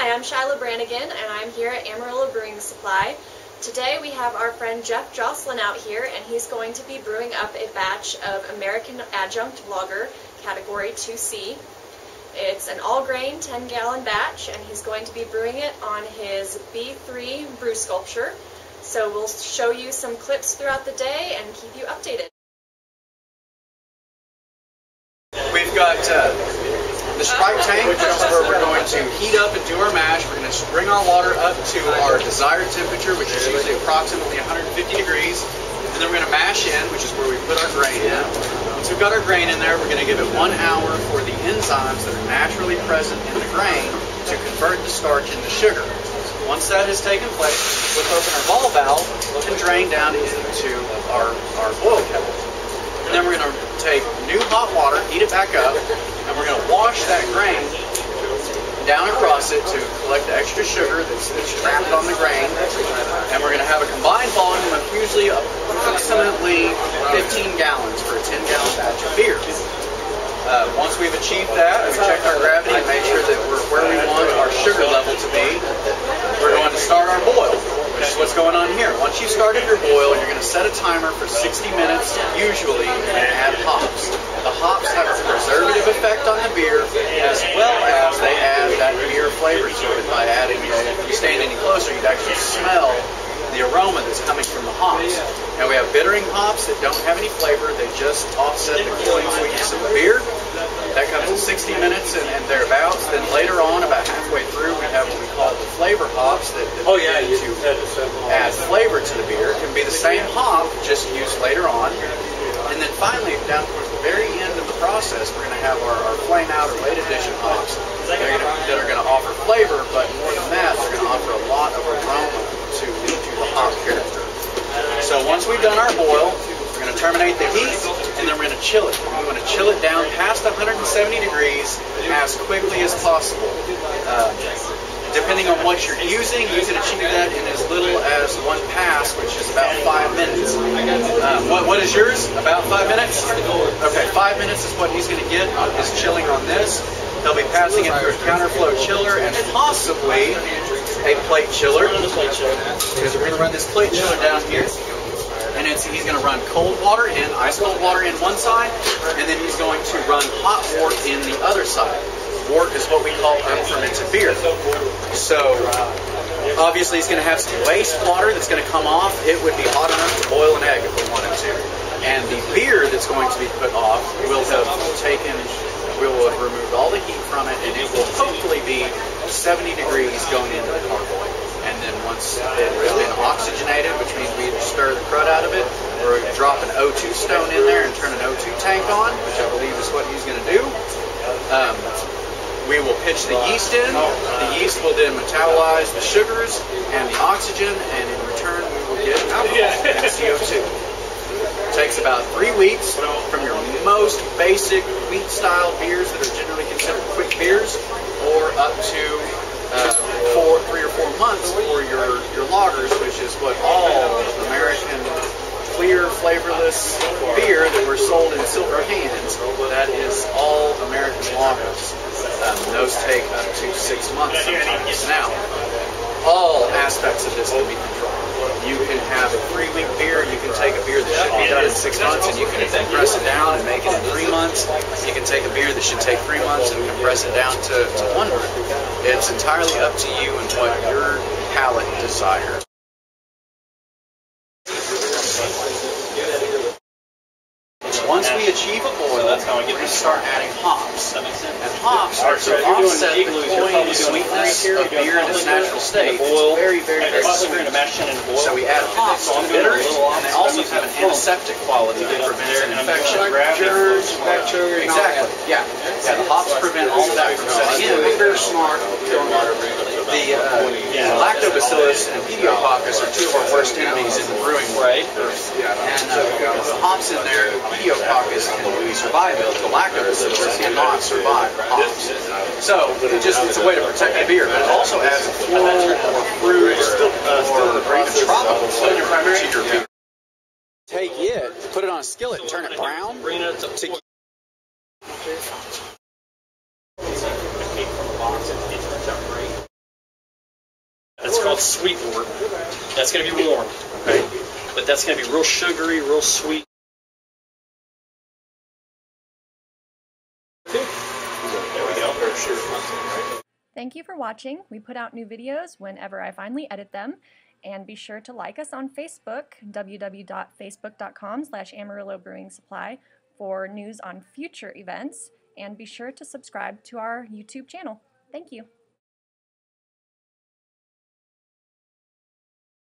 Hi, I'm Stephen Branigan, and I'm here at Amarillo Brewing Supply. Today we have our friend Jeff Josselyn out here, and he's going to be brewing up a batch of American Adjunct Lager, Category 2C. It's an all-grain, 10-gallon batch, and he's going to be brewing it on his B3 brew sculpture. So we'll show you some clips throughout the day and keep you updated. We've got the Sprite tank, which is where we're going to heat up and do our mash. We're going to bring our water up to our desired temperature, which is usually approximately 150 degrees. And then we're going to mash in, which is where we put our grain in. Once we've got our grain in there, we're going to give it 1 hour for the enzymes that are naturally present in the grain to convert the starch into sugar. Once that has taken place, we'll open our ball valve and drain down into our boil kettle. And then we're going to take new hot water, heat it back up, and we're going to wash that grain down across it to collect the extra sugar that's trapped on the grain. And we're going to have a combined volume of usually approximately 15 gallons for a 10-gallon batch of beer. Once we've achieved that, we've checked our gravity and made sure that we're where we want our sugar level to be. We're going to start our boil, which is what's going on here. Once you've started your boil, you're going to set a timer for 60 minutes, usually, and add hops. The hops have a preservative effect on the beer, as well as they add that beer flavor to it by adding, if you stand any closer, you'd actually smell the aroma that's coming from the hops. Now we have bittering hops that don't have any flavor, they just offset the cooling sweetness of the beer. That comes in 60 minutes and thereabouts. Then later on, about halfway through, we have what we call the flavor hops that begin to add flavor to the beer. It can be the same hop, just used later on. And then finally, down towards the very end of the process, we're going to have our flame out or late addition hops that are going to offer flavor, but more than that, they're going to offer a lot of aroma to the hop character. So once we've done our boil, we're going to terminate the heat, and then we're going to chill it. We want to chill it down past 170 degrees as quickly as possible. Depending on what you're using, you can achieve that in as little as 1 pass, which is about 5 minutes. What is yours? About 5 minutes? Okay, 5 minutes is what he's going to get on his chilling on this. He'll be passing it through a counterflow chiller and possibly a plate chiller. Because we're going to run this plate chiller down here. And he's going to run cold water in, ice cold water in one side, and then he's going to run hot wort in the other side. Wort is what we call unfermented beer. So, obviously he's going to have some waste water that's going to come off. It would be hot enough to boil an egg if we wanted to. And the beer that's going to be put off will have removed all the heat from it, and it will hopefully be 70 degrees going into the carboy. And then once it has been oxygenated, which means we either stir the crud out of it, or drop an O2 stone in there and turn an O2 tank on, which I believe is what he's going to do. We will pitch the yeast in. The yeast will then metabolize the sugars and the oxygen, and in return we will get alcohol and CO2. It takes about 3 weeks from your most basic wheat-style beers that are generally considered quick beers, or up to 3 or 4 months for your lagers, which is what all American clear, flavorless beer that were sold in silver cans. That is all American lagers. Those take up to 6 months sometimes. Now, all aspects of this can be controlled. You can have a 3-week beer, you can take a beer that should be done in 6 months and you can compress it down and make it in 3 months. You can take a beer that should take 3 months and compress it down to 1 month. It's entirely up to you and what your palate desires. Once we achieve a boil, we're going to start adding hops. And hops are to offset the cloying sweetness of beer in its natural state. It's very, very, very sweet. So we add hops to bitters, and they also have an antiseptic quality that prevents an infection. Germs, bacteria, exactly. Yeah. The hops prevent all of that from setting in. Very smart. The lactobacillus and pediococcus are 2 of our worst enemies in the brewing world. And with the hops in there, pediococcus can survive it. The lactobacillus cannot survive the hops. So it's a way to protect the beer, but it also adds a floral or fruit or even tropical flavor to your beer. Take it, put it on a skillet, and turn it brown to call it sweet wort. That's going to be warm, okay? But that's going to be real sugary, real sweet. There we go. Thank you for watching. We put out new videos whenever I finally edit them. And be sure to like us on Facebook, www.facebook.com/Amarillo Brewing Supply, for news on future events. And be sure to subscribe to our YouTube channel. Thank you.